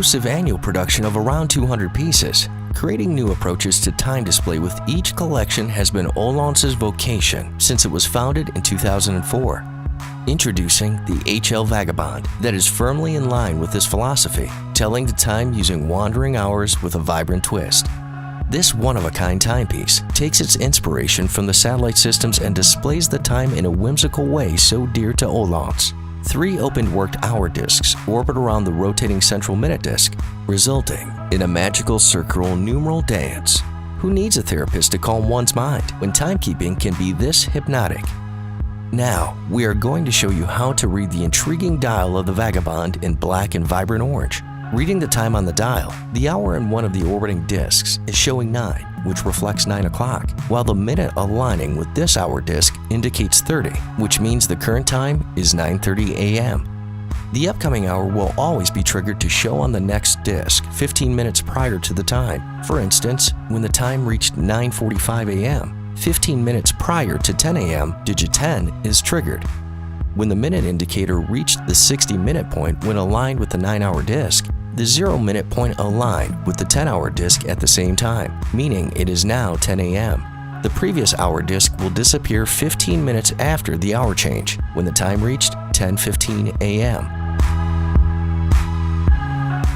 exclusive annual production of around 200 pieces. Creating new approaches to time display with each collection has been Hautlence's vocation since it was founded in 2004. Introducing the HL Vagabonde that is firmly in line with this philosophy, telling the time using wandering hours with a vibrant twist. This one-of-a-kind timepiece takes its inspiration from the satellite systems and displays the time in a whimsical way so dear to Hautlence. 3 opened worked hour discs orbit around the rotating central minute disc, resulting in a magical circular numeral dance. Who needs a therapist to calm one's mind when timekeeping can be this hypnotic? Now, we are going to show you how to read the intriguing dial of the Vagabonde in black and vibrant orange. Reading the time on the dial, the hour in one of the orbiting discs is showing 9, which reflects 9 o'clock, while the minute aligning with this hour disc indicates 30, which means the current time is 9:30 a.m. The upcoming hour will always be triggered to show on the next disc 15 minutes prior to the time. For instance, when the time reached 9:45 a.m., 15 minutes prior to 10 a.m., digit 10 is triggered. When the minute indicator reached the 60-minute point when aligned with the 9-hour disc, the 0-minute point aligned with the 10-hour disc at the same time, meaning it is now 10 a.m. The previous hour disc will disappear 15 minutes after the hour change, when the time reached 10:15 a.m.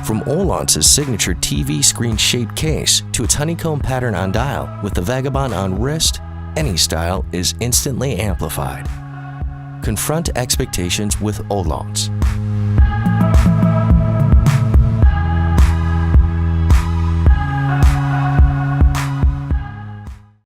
From Hautlence's signature TV screen-shaped case to its honeycomb pattern on dial with the Vagabonde on wrist, any style is instantly amplified. Confront expectations with Hautlence.